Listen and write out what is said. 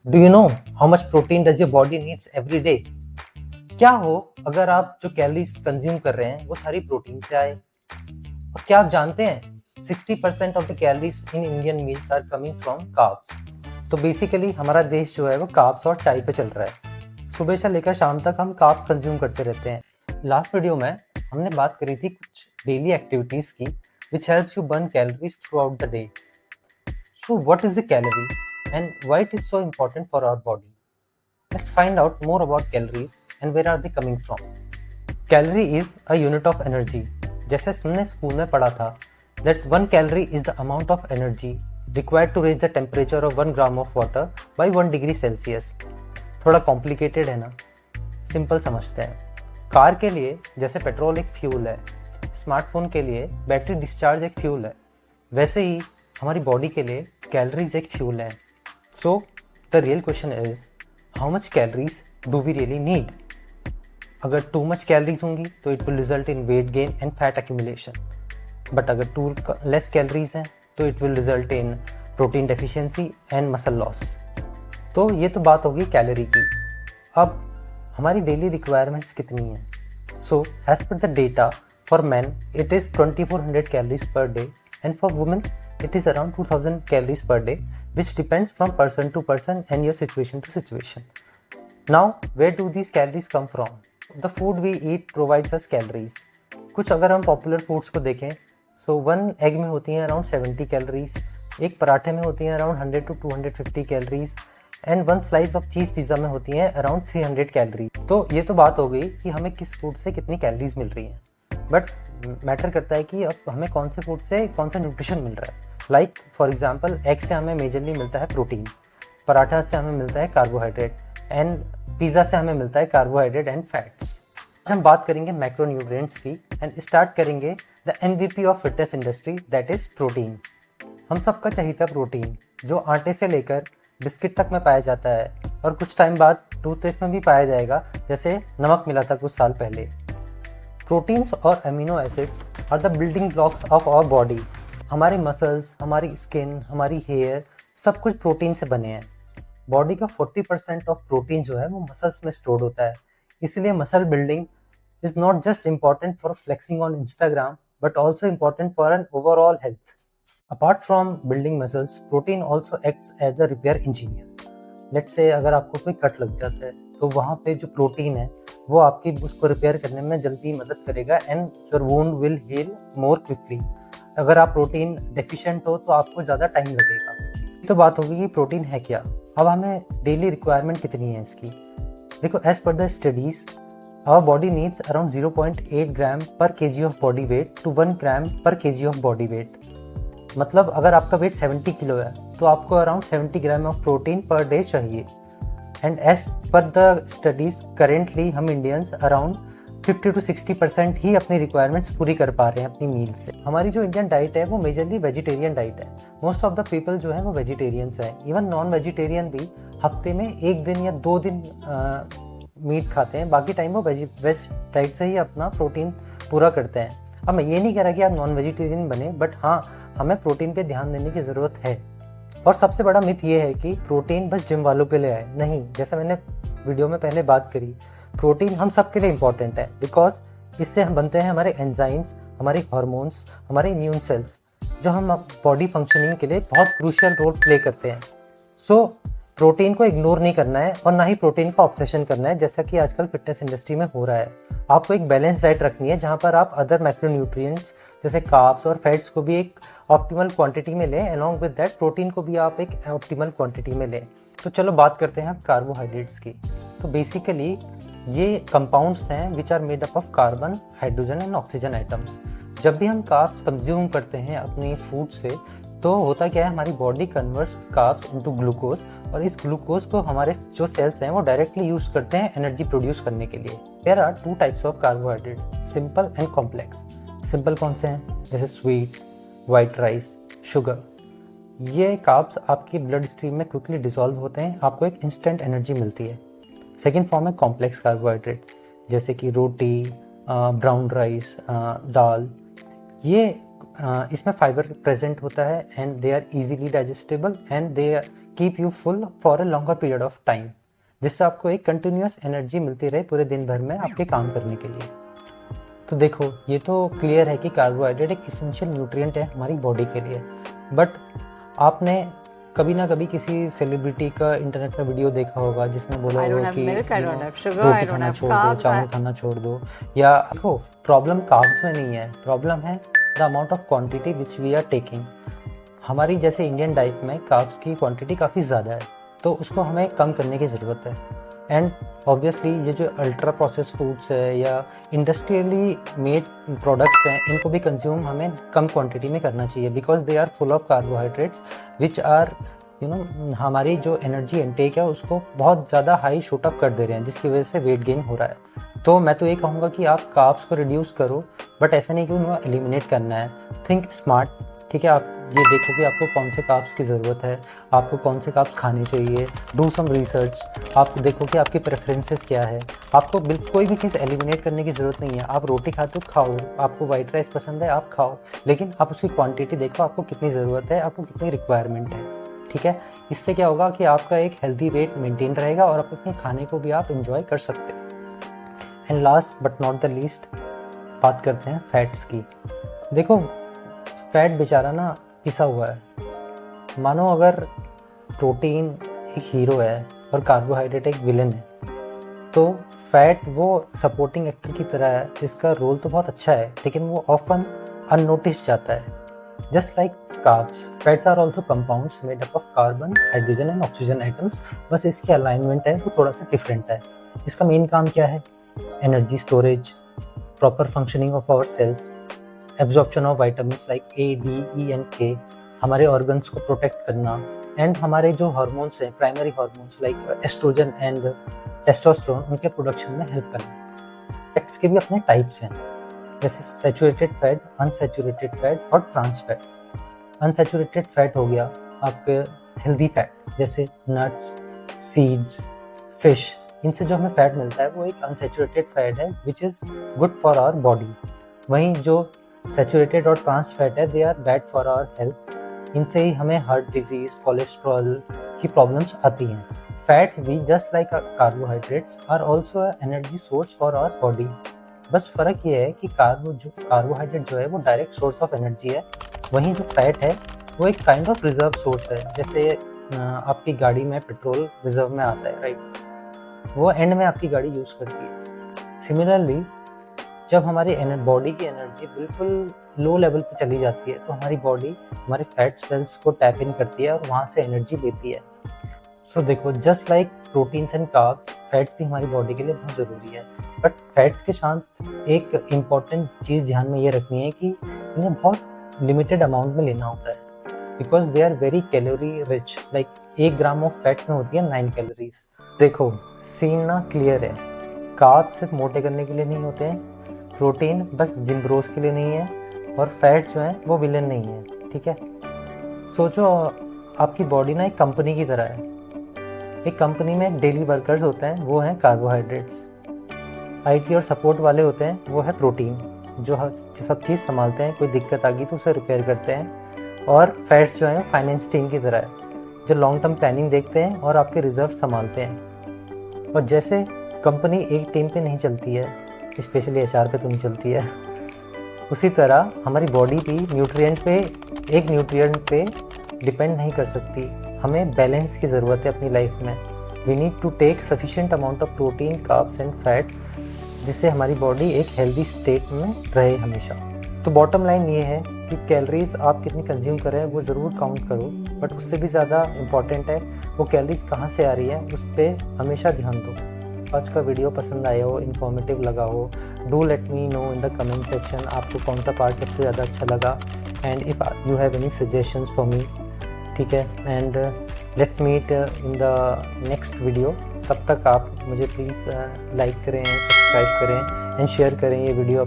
Do you know how much protein does your body needs every day? क्या हो अगर आप जो कैलोरीज कंज्यूम कर रहे हैं वो सारी प्रोटीन से आए? और क्या आप जानते हैं 60% of the calories in Indian meals are coming from carbs. तो बेसिकली हमारा देश जो है वो कार्ब्स और चाय पे चल रहा है। सुबह से लेकर शाम तक हम कार्ब्स कंज्यूम करते रहते हैं। लास्ट वीडियो में हमने बात करी थी कुछ डेली एक्टिविटीज की which helps you burn calories through out the day. So what is a calorie and why it is so important for our body? Let's find out more about calories and where are they coming from. Calorie is a unit of energy. जैसे हमने school में पढ़ा था that 1 calorie is the amount of energy required to raise the temperature of 1 gram of water by 1 degree Celsius. थोड़ा complicated है ना, simple समझते हैं। कार के लिए जैसे पेट्रोल एक फ्यूल है, स्मार्टफोन के लिए बैटरी डिस्चार्ज एक फ्यूल है, वैसे ही हमारी बॉडी के लिए कैलोरीज एक फ्यूल है। So the real question is how much calories do we really need? अगर टू मच कैलोरीज होंगी तो it will result in weight gain and fat accumulation, but अगर टू लेस कैलोरीज हैं तो it will result in protein deficiency and muscle loss. तो ये तो बात होगी कैलोरी की। अब हमारी डेली रिक्वायरमेंट्स कितनी हैं? So as per the data for man it is 2400 calories per day and for women it is around 2000 calories per day, which depends from person to person and your situation to situation. Now where do these calories come from? The food we eat provides us calories. कुछ अगर हम popular foods को देखें, सो 1 egg में होती हैं around 70 calories, एक पराठे में होती हैं around 100 to 250 calories and 1 slice of cheese pizza में होती हैं अराउंड 300 कैलोरीज। तो ये तो बात हो गई कि हमें किस फूड से कितनी कैलोरीज मिल रही हैं, बट मैटर करता है कि अब हमें कौन से फूड से कौन सा न्यूट्रिशन मिल रहा है। लाइक फॉर एग्जांपल एग से हमें मेजरली मिलता है प्रोटीन, पराठा से हमें मिलता है कार्बोहाइड्रेट एंड पिज़्ज़ा से हमें मिलता है कार्बोहाइड्रेट एंड फैट्स। आज हम बात करेंगे मैक्रोन्यूट्रिएंट्स की एंड स्टार्ट करेंगे the MVP of fitness industry that is protein. हम सबका चहीता प्रोटीन जो आटे से लेकर बिस्किट तक में पाया जाता है और कुछ टाइम बाद टूथपेस्ट में भी पाया जाएगा, जैसे नमक मिला था कुछ साल पहले। प्रोटीन्स और amino acids are the building blocks of our body. हमारे मसल्स, हमारी स्किन, हमारी हेयर सब कुछ प्रोटीन से बने हैं। बॉडी का 40% ऑफ प्रोटीन जो है वो मसल्स में स्टोर्ड होता है। इसलिए muscle building is not just important for flexing on Instagram but also important for an overall health. Apart from building muscles, protein also acts as a repair engineer. Let's say अगर आपको कोई cut लग जाता है तो वहाँ पे जो प्रोटीन है वो आपकी उसको रिपेयर करने में जल्दी मदद करेगा and your wound will heal more quickly. अगर आप प्रोटीन डेफिशिएंट हो तो आपको ज़्यादा टाइम लगेगा। तो बात होगी कि प्रोटीन है क्या। अब हमें डेली रिक्वायरमेंट कितनी है इसकी। देखो, as per the studies our body needs around 0.8 gram per KG of body weight to 1 gram per KG of body wait. मतलब अगर आपका वेट 70 किलो है तो आपको around 70 gram of protein per day चाहिए। And as per the studies currently हम Indians around 50 to 60% ही अपनी रिक्वायरमेंट्स पूरी कर पा रहे हैं अपनी मील से। हमारी जो इंडियन डाइट है वो मेजरली वेजिटेरियन डाइट है। मोस्ट ऑफ द पीपल जो है वो वेजिटेरियंस हैं। इवन नॉन वेजिटेरियन भी हफ्ते में 1 दिन या 2 दिन मीट खाते हैं, बाकी टाइम वो वेज डाइट से ही अपना प्रोटीन पूरा करते हैं। अब मैं ये नहीं कह रहा कि आप नॉन वेजिटेरियन बने, बट हाँ, हमें प्रोटीन पे ध्यान देने की ज़रूरत है। और सबसे बड़ा मिथ ये है कि प्रोटीन बस जिम वालों के लिए है। नहीं, जैसा मैंने वीडियो में पहले बात करी, प्रोटीन हम सब के लिए इम्पॉर्टेंट है बिकॉज इससे हम बनते हैं हमारे एंजाइम्स, हमारे हार्मोन्स, हमारे इम्यून सेल्स जो हम बॉडी फंक्शनिंग के लिए बहुत क्रूशियल रोल प्ले करते हैं। सो प्रोटीन को इग्नोर नहीं करना है और ना ही प्रोटीन का ऑब्सेशन करना है, जैसा कि आजकल फिटनेस इंडस्ट्री में हो रहा है। आपको एक बैलेंस डाइट रखनी है जहाँ पर आप अदर मैक्रोन्यूट्रिएंट्स जैसे कार्ब्स और फैट्स को भी एक ऑप्टिमल क्वांटिटी में लें, अलॉन्ग विद दैट प्रोटीन को भी आप एक ऑप्टिमल क्वांटिटी में लें। तो चलो बात करते हैं कार्बोहाइड्रेट्स की। तो बेसिकली ये कंपाउंड्स हैं which are made up of carbon, hydrogen and oxygen items. जब भी हम कार्ब्स कंज्यूम करते हैं अपनी फूड से तो होता क्या है, हमारी body converts carbs into glucose और इस ग्लूकोज को हमारे जो सेल्स हैं वो डायरेक्टली यूज करते हैं एनर्जी प्रोड्यूस करने के लिए। There are 2 types of carbohydrate, simple and complex. Simple कौन से हैं? जैसे स्वीट, वाइट राइस, शुगर। ये कार्ब्स आपकी ब्लड स्ट्रीम में क्विकली डिसॉल्व होते हैं, आपको एक इंस्टेंट एनर्जी मिलती है। सेकेंड फॉर्म है कॉम्प्लेक्स कार्बोहाइड्रेट, जैसे कि रोटी, ब्राउन राइस, दाल। ये इसमें फाइबर प्रेजेंट होता है and they are easily digestible and they keep you full for a longer period of time, जिससे आपको एक कंटिन्यूस एनर्जी मिलती रहे पूरे दिन भर में आपके काम करने के लिए। तो देखो, ये तो क्लियर है कि कार्बोहाइड्रेट एक इसेंशियल न्यूट्रिएंट है हमारी बॉडी के लिए। बट आपने कभी ना कभी किसी सेलिब्रिटी का इंटरनेट पे वीडियो देखा होगा जिसने बोला होगा कि रोटी खाना छोड़ दो, चावल खाना छोड़ दो। या देखो, प्रॉब्लम कार्ब्स में नहीं है, प्रॉब्लम है the amount of quantity which we are taking. हमारी जैसे इंडियन डाइट में कार्ब्स की क्वांटिटी काफ़ी ज़्यादा है, तो उसको हमें कम करने की ज़रूरत है। एंड ऑब्वियसली ये जो अल्ट्रा प्रोसेस फूड्स है या इंडस्ट्रियली मेड प्रोडक्ट्स हैं, इनको भी कंज्यूम हमें कम क्वांटिटी में करना चाहिए, because they are full of carbohydrates which are हमारी जो एनर्जी इनटेक है उसको बहुत ज़्यादा हाई शूट अप कर दे रहे हैं, जिसकी वजह से वेट गेन हो रहा है। तो मैं तो ये कहूँगा कि आप कार्ब्स को रिड्यूस करो, बट ऐसा नहीं कि उन्हें एलिमिनेट करना है। थिंक स्मार्ट, ठीक है। आप ये देखो कि आपको कौन से कार्ब्स की ज़रूरत है, आपको कौन से कार्ब्स खाने चाहिए, डू सम रिसर्च। आप देखो कि आपकी प्रेफरेंसेस क्या है। आपको बिल्कुल कोई भी चीज़ एलिमिनेट करने की ज़रूरत नहीं है। आप रोटी खाते हो, खाओ। आपको वाइट राइस पसंद है, आप खाओ, लेकिन आप उसकी क्वांटिटी देखो, आपको कितनी ज़रूरत है, आपको कितनी रिक्वायरमेंट है, ठीक है। इससे क्या होगा कि आपका एक हेल्दी वेट मेंटेन रहेगा और आप अपने खाने को भी आप इंजॉय कर सकते हो। And last but not the least, बात करते हैं फैट्स की। देखो, फैट बेचारा ना पिसा हुआ है। मानो अगर प्रोटीन एक हीरो है और कार्बोहाइड्रेट एक विलन है, तो फैट वो सपोर्टिंग एक्टर की तरह है जिसका रोल तो बहुत अच्छा है, लेकिन वो ऑफन अननोटिस जाता है। Just like carbs, fats are also compounds made up of carbon, hydrogen and oxygen items. बस इसकी अलाइनमेंट है वो थोड़ा सा डिफरेंट है। इसका मेन काम क्या है? Energy storage, proper functioning of our cells, absorption of vitamins like A, D, E and K, हमारे ऑर्गन्स को प्रोटेक्ट करना, एंड हमारे जो हार्मोन्स हैं, primary hormones like oestrogen and testosterone, उनके प्रोडक्शन में हेल्प करना। फैट्स के भी अपने टाइप्स हैं, जैसे सैचुरेटेड फैट, अनसैचुरेटेड फैट और ट्रांस फैट। अनसैचुरेटेड फैट हो गया आपके हेल्दी फैट, जैसे नट्स, सीड्स, फिश। इनसे जो हमें फैट मिलता है वो एक अनसैचुरेटेड फैट है which is good for our body. वहीं जो सैचुरेटेड और ट्रांस फैट है, they are bad for our health. इनसे ही हमें हार्ट डिजीज, कोलेस्ट्रॉल की प्रॉब्लम्स आती हैं। फैट्स भी just like carbohydrates are also energy source for our body. बस फ़र्क ये है कि कार्बोहाइड्रेट जो है वो डायरेक्ट सोर्स ऑफ एनर्जी है, वहीं जो फैट है वो एक काइंड ऑफ रिजर्व सोर्स है। जैसे आपकी गाड़ी में पेट्रोल रिजर्व में आता है, राइट, वो एंड में आपकी गाड़ी यूज़ करती है। सिमिलरली जब हमारी बॉडी की एनर्जी बिल्कुल लो लेवल पे चली जाती है, तो हमारी बॉडी हमारे फैट सेल्स को टैप इन करती है और वहाँ से एनर्जी लेती है। सो देखो, just like proteins and carbs, fats भी हमारी बॉडी के लिए बहुत ज़रूरी है। बट फैट्स के साथ एक इम्पॉर्टेंट चीज़ ध्यान में ये रखनी है कि इन्हें बहुत लिमिटेड अमाउंट में लेना होता है, because they are very calorie rich. Like 1 gram of fat में होती है 9 कैलोरीज। देखो, सीन ना क्लियर है। कार्ब्स सिर्फ मोटे करने के लिए नहीं होते हैं, प्रोटीन बस जिम ब्रोस के लिए नहीं है, और फैट्स जो हैं वो विलन नहीं है, ठीक है। सोचो, आपकी बॉडी ना एक कंपनी की तरह है। एक कंपनी में डेली वर्कर्स होते हैं, वो हैं कार्बोहाइड्रेट्स। आईटी और सपोर्ट वाले होते हैं, वो है प्रोटीन, जो सब चीज़ संभालते हैं, कोई दिक्कत आ गई तो उसे रिपेयर करते हैं। और फैट्स जो हैं फाइनेंस टीम की तरह है, जो लॉन्ग टर्म प्लानिंग देखते हैं और आपके रिजर्व संभालते हैं। और जैसे कंपनी एक टीम पे नहीं चलती है, स्पेशली एचआर पे तो नहीं चलती है, उसी तरह हमारी बॉडी भी एक न्यूट्रिएंट पे डिपेंड नहीं कर सकती। हमें बैलेंस की ज़रूरत है अपनी लाइफ में। We need to take sufficient amount of protein, carbs and fats, जिससे हमारी बॉडी एक हेल्दी स्टेट में रहे हमेशा। तो बॉटम लाइन ये है कि कैलोरीज आप कितनी कंज्यूम कर रहे हैं वो ज़रूर काउंट करो, बट उससे भी ज़्यादा इम्पॉर्टेंट है वो कैलोरीज कहाँ से आ रही है, उस पर हमेशा ध्यान दो। आज का वीडियो पसंद आया हो, इन्फॉर्मेटिव लगा हो, do let me know in the comment section आपको कौन सा पार्ट सबसे ज़्यादा अच्छा लगा, and if you have any suggestions for me, ठीक है। And let's meet in the next video. तब तक आप मुझे प्लीज़ लाइक करें, सब्सक्राइब करें एंड शेयर करें ये वीडियो।